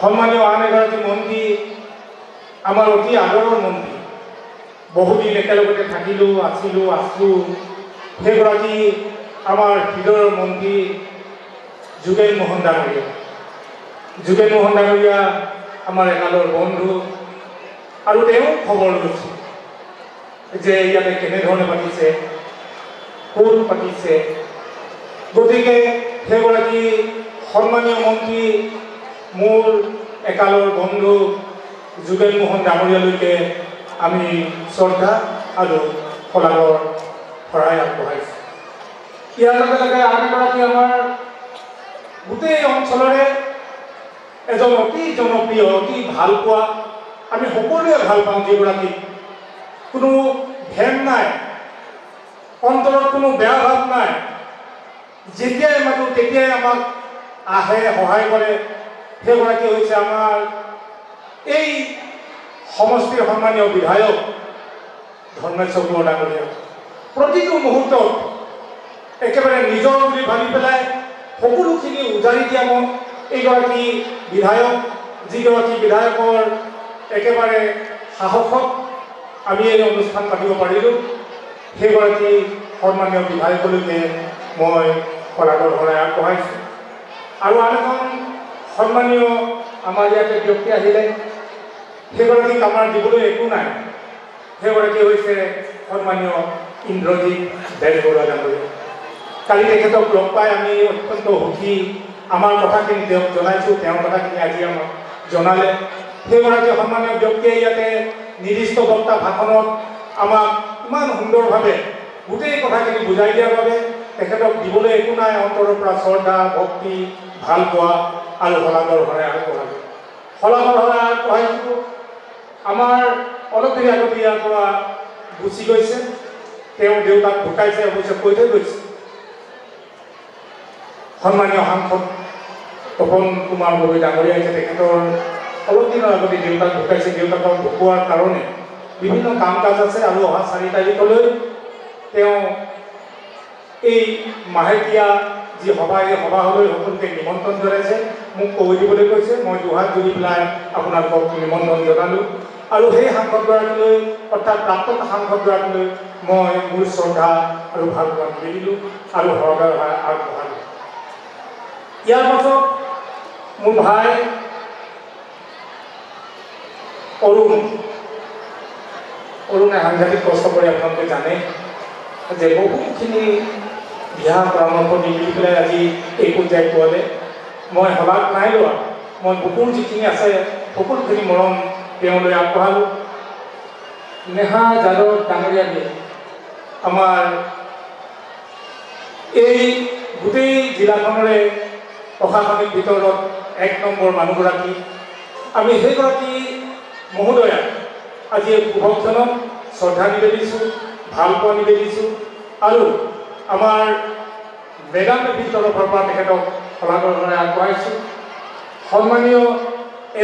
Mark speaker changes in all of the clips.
Speaker 1: সন্মানীয় আন এগৰাকী মন্ত্ৰী, আমাৰ অতি আদৰৰ মন্ত্ৰী, বহুদিন একেলগতে থাকিলোঁ, আছোঁ, সেইগৰাকী আমাৰ হৃদয়ৰ মন্ত্ৰী যোগেন মোহন ডাঙৰীয়া। যোগেন মোহন ডাঙৰীয়া আমাৰ একালৰ বন্ধু, আৰু তেওঁ খবৰ লৈছে যে ইয়াতে কেনেধৰণে পাতিছে, ক'ত পাতিছে। গতিকে সেইগৰাকী সন্মানীয় মন্ত্ৰী মোৰ একালৰ বন্ধু যোগেন মোহন ডাঙৰীয়ালৈকে আমি শ্ৰদ্ধা আৰু শলাগৰ শৰাই আগবঢ়াইছোঁ। ইয়াৰ লগে লগে আন এগৰাকী আমাৰ গোটেই অঞ্চলৰে এজন অতি জনপ্ৰিয়, অতি ভাল পোৱা, আমি সকলোৱে ভাল পাওঁ যিগৰাকী, কোনো ভেম নাই, অন্তৰত কোনো বেয়া ভাৱ নাই, যেতিয়াই মাতো তেতিয়াই আমাক আহে, সহায় কৰে। সেইগৰাকী হৈছে আমাৰ এই সমষ্টিৰ সন্মানীয় বিধায়ক ধৰ্মেশ্বৰ কোঁৱৰ ডাঙৰীয়া। প্ৰতিটো মুহূৰ্তত একেবাৰে নিজৰ বুলি ভাবি পেলাই সকলোখিনি উজাৰি দিয়া এইগৰাকী বিধায়ক, যিগৰাকী বিধায়কৰ একেবাৰে সাহসত আমি এই অনুষ্ঠান পাতিব পাৰিলোঁ। সেইগৰাকী সন্মানীয় বিধায়কলৈকে মই শলাগৰ শৰাই আগবঢ়াইছোঁ। আৰু আন এখন সন্মানীয় আমাৰ ইয়াতে ব্যক্তি আহিলে, সেইগৰাকীক আমাৰ দিবলৈ একো নাই। সেইগৰাকী হৈছে সন্মানীয় ইন্দ্ৰজিৎ বেজবৰুৱা ডাঙৰীয়া। কালি তেখেতক লগ পাই আমি অত্যন্ত সুখী। আমাৰ কথাখিনি তেওঁক জনাইছোঁ, তেওঁৰ কথাখিনি আজি আমাক জনালে। সেইগৰাকী সন্মানীয় ব্যক্তিয়ে ইয়াতে নিৰ্দিষ্ট বক্তা ভাষণত আমাক ইমান সুন্দৰভাৱে গোটেই কথাখিনি বুজাই দিয়াৰ বাবে তেখেতক দিবলৈ একো নাই। অন্তৰৰ পৰা শ্ৰদ্ধা, ভক্তি, ভাল পোৱা আৰু শলাগৰ শৰাই আগবঢ়ালোঁ। শলাগৰ শৰাই আগবঢ়াইছোঁ। আমাৰ অলপ দেৰি আগতে ইয়াৰ পৰা গুচি গৈছে, তেওঁ দেউতাক ঢুকাইছে, অৱশ্যে কৈ থৈ গৈছে। সন্মানীয় সাংসদ তপন কুমাৰ গগৈ ডাঙৰীয়া হৈছে, তেখেতৰ অলপ দিনৰ আগতে দেউতাক ঢুকাইছে। দেউতাকৰ ঢুকোৱাৰ কাৰণে বিভিন্ন কাম কাজ আছে, আৰু অহা 4 তাৰিখলৈ তেওঁ এই মাহেকীয়া যি সভা, এই সভালৈ সকলোকে নিমন্ত্ৰণ জনাইছে। মোক কৈ দিবলৈ কৈছে, মই দুহাত জুৰি পেলাই আপোনালোকক নিমন্ত্ৰণ জনালোঁ। আৰু সেই সাংসদগৰাকীলৈ, অৰ্থাৎ প্ৰাক্তন সাংসদগৰাকীলৈ মই মোৰ শ্ৰদ্ধা আৰু ভাল পোৱা নিবেদিলোঁ আৰু শলাগৰ শৰাই আগবঢ়ালোঁ। ইয়াৰ পাছত মোৰ ভাই অৰুণে সাংঘাতিক কষ্ট কৰি, আপোনালোকে জানে যে বহুখিনি দিহা পৰামৰ্শ দি পেলাই আজি এই পৰ্যায়ত পোৱালে। মই শলাগ নাই লোৱা, মই বুকুৰ যিখিনি আছে সকলোখিনি মৰম তেওঁলৈ আগবঢ়ালোঁ। নেহা যাদৱ ডাঙৰীয়াকে আমাৰ এই গোটেই জিলাখনৰে প্ৰশাসনিক ভিতৰত 1 নম্বৰ মানুহগৰাকী। আমি সেইগৰাকী মহোদয়াক আজি এই শুভক্ষণত শ্ৰদ্ধা নিবেদিছোঁ, ভাল পোৱা নিবেদিছোঁ, আৰু আমাৰ মেডাম মেফিৰ তৰফৰ পৰা তেখেতক শলাগৰ শৰাই আগবঢ়াইছোঁ। সন্মানীয়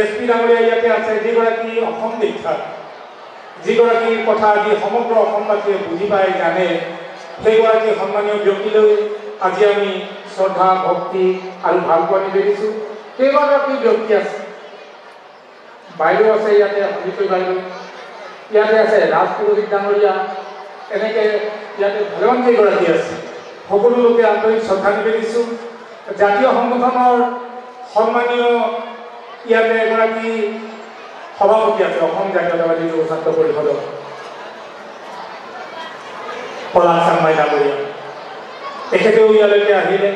Speaker 1: SP ডাঙৰীয়া ইয়াতে আছে, যিগৰাকী অসম বিখ্যাত, যিগৰাকীৰ কথা আজি সমগ্ৰ অসমবাসীয়ে বুজি পাই জানে, সেইগৰাকী সন্মানীয় ব্যক্তিলৈ আজি আমি শ্ৰদ্ধা, ভক্তি আৰু ভাল পোৱা নিবেদিছোঁ। কেইবাগৰাকী ব্যক্তি আছে, বাইদেউ আছে ইয়াতে, সঞ্জিতৈ বাইদেউ ইয়াতে আছে, ৰাজ পুৰোহিত ডাঙৰীয়া, এনেকৈ ইয়াতে ভালেমান কেইগৰাকী আছে। সকলো লোকে আন্তৰিক শ্ৰদ্ধা নিবেদিছোঁ। জাতীয় সংগঠনৰ সন্মানীয় ইয়াতে এগৰাকী সভাপতি আছে, অসম জাতীয়তাবাদী যুৱ ছাত্ৰ পৰিষদৰ পলাশ চাংমাই ডাঙৰীয়া। তেখেতেও ইয়ালৈকে আহিলে,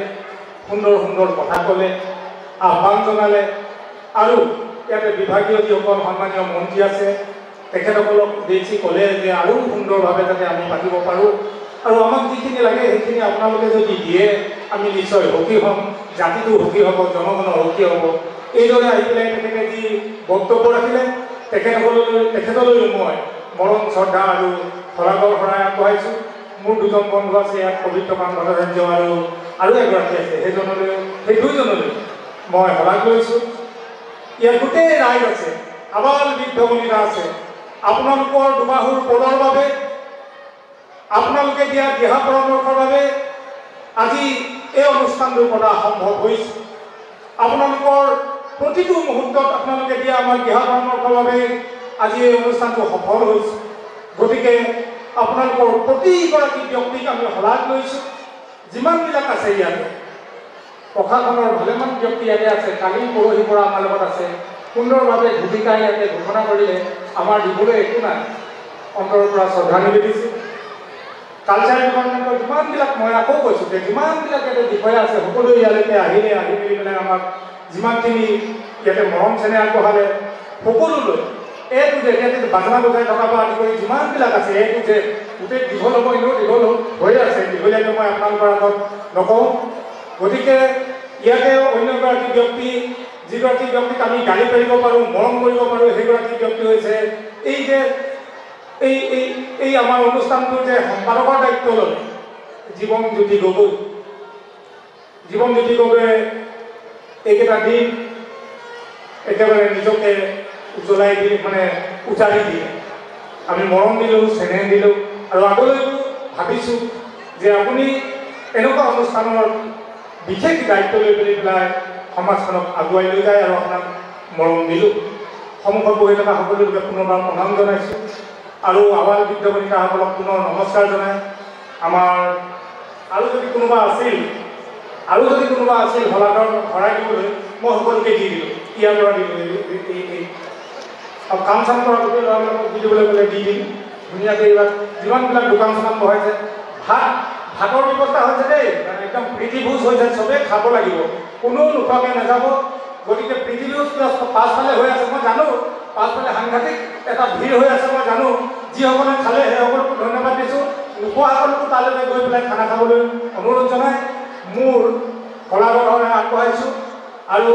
Speaker 1: সুন্দৰ সুন্দৰ কথা ক'লে, আহ্বান জনালে, আৰু ইয়াতে বিভাগীয় যিসকল সন্মানীয় মন্ত্ৰী আছে তেখেতসকলক দেখি ক'লে যে আৰু সুন্দৰভাৱে যাতে আমি পাতিব পাৰোঁ, আৰু আমাক যিখিনি লাগে সেইখিনি আপোনালোকে যদি দিয়ে আমি নিশ্চয় সুখী হ'ম, জাতিটো সুখী হ'ব, জনগণৰ সুখী হ'ব। এইদৰে আহি পেলাই তেখেতে যি বক্তব্য ৰাখিলে, তেখেতলৈ মই মৰম, শ্ৰদ্ধা আৰু শলাগৰ শৰাই আগবঢ়াইছোঁ। মোৰ 2জন বন্ধু আছে ইয়াত, পবিত্ৰমান ভট্টাচাৰ্য আৰু এগৰাকী আছে, সেই দুইজনলৈ মই শলাগ লৈছোঁ। ইয়াত গোটেই ৰাইজ আছে, আবাল বৃদ্ধ বনিতা আছে। আপোনালোকৰ দুবাহুৰ পদৰ বাবে, আপোনালোকে দিয়া দিহা পৰামৰ্শৰ বাবে আজি এই অনুষ্ঠানটো পতা সম্ভৱ হৈছে। আপোনালোকৰ প্ৰতিটো মুহূৰ্তত আপোনালোকে দিয়া আমাৰ দিহা পৰামৰ্শৰ বাবে আজি এই অনুষ্ঠানটো সফল হৈছে। গতিকে আপোনালোকৰ প্ৰতিগৰাকী ব্যক্তিক আমি শলাগ লৈছোঁ। যিমানবিলাক আছে ইয়াতে প্ৰশাসনৰ ভালেমান ব্যক্তি ইয়াতে আছে, কালি পৰহিৰ পৰা আমাৰ লগত আছে, সুন্দৰভাৱে ভূমিকা ইয়াতে ঘোষণা কৰিলে আমাৰ দিবলৈ একো নাই, অন্তৰৰ পৰা শ্ৰদ্ধা নিবেদিছোঁ। কালচাৰ ডিপাৰ্টমেণ্টৰ যিমানবিলাক মই আকৌ কৈছোঁ যে যিমানবিলাক ইয়াতে বিষয়া আছে সকলোৱে ইয়ালৈকে আহি মেলি পেলাই আমাক যিমানখিনি ইয়াতে মৰম চেনেহ আগবঢ়ালে সকলোলৈ এইটো যে ইয়াতে বাজনা বজাই থকা পৰা আদি কৰি যিমানবিলাক আছে এইটো যে গোটেই দীঘল হ'ব, এনেও দীঘল হৈ আছে, দীঘলীয়াকৈ মই আপোনালোকৰ আগত নকওঁ। গতিকে ইয়াতে অন্য এগৰাকী ব্যক্তি, যিগৰাকী ব্যক্তিক আমি গালি পাৰিব পাৰোঁ, মৰম কৰিব পাৰোঁ, সেইগৰাকী ব্যক্তি হৈছে এই যে এই আমাৰ অনুষ্ঠানটোৰ যে সম্পাদকৰ দায়িত্ব ল'লে জীৱনজ্যোতি গগৈ। জীৱনজ্যোতি গগৈয়ে এইকেইটা দিন একেবাৰে নিজকে উজ্বলাই দি উজাৰি দিয়ে। আমি মৰম দিলোঁ, চেনেহ দিলোঁ আৰু আগলৈও ভাবিছোঁ যে আপুনি এনেকুৱা অনুষ্ঠানৰ বিশেষ দায়িত্ব লৈ পেলাই সমাজখনক আগুৱাই লৈ যায় আৰু আপোনাক মৰম দিলোঁ। সন্মুখত বহি থকা সকলোকে পুনৰবাৰ প্ৰণাম জনাইছোঁ আৰু আৱাল বৃদ্ধ বনিতাসকলক পুনৰ নমস্কাৰ জনাই আমাৰ আৰু যদি কোনোবা আছিল শলাগৰ ভৰাই দিবলৈ মই সকলোকে দি দিলোঁ, ইয়াৰ পৰা দিলোঁ। আৰু কাম চাম কৰা গোটেই ল'ৰাবিলাকক দি দিবলৈ গ'লে দি দিম ধুনীয়াকৈ। এইবাৰ যিমানবিলাক দোকান চোকান বহাইছে, ভাতৰ ব্যৱস্থা হৈছে দেই, একদম প্ৰীতিভোজ হৈছে, চবেই খাব লাগিব, কোনো নোখোৱাকৈ নাযাব। গতিকে প্ৰীতিভোজ পাছফালে হৈ আছে, মই জানো পাছফালে সাংঘাতিক এটা ভিৰ হৈ আছে, মই জানো। যিসকলে খালে সেইসকলকো ধন্যবাদ দিছোঁ, নোখোৱাসকলকো তালৈকে গৈ পেলাই খানা খাবলৈ অনুৰোধ জনাই মোৰ শলাগৰ আগবঢ়াইছোঁ আৰু